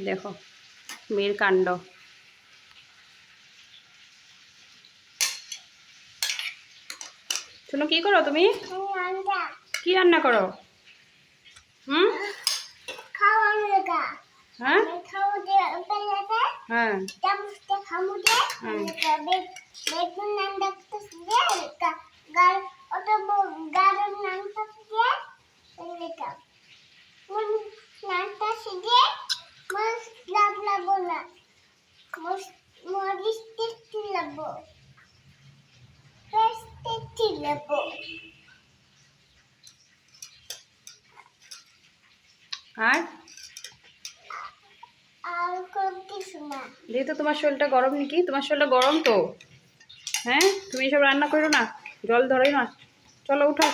দেখো মেয়ের কাণ্ড। শোনো, কি করো তুমি? কি রান্না করো? হুম, হ্যাঁ হ্যাঁ আর যেহেতু তোমার শরীরটা গরম নাকি, তোমার শরীরটা গরম তো, হ্যাঁ তুমি এসব রান্না করো না, জল ধরোই না। চলো উঠো।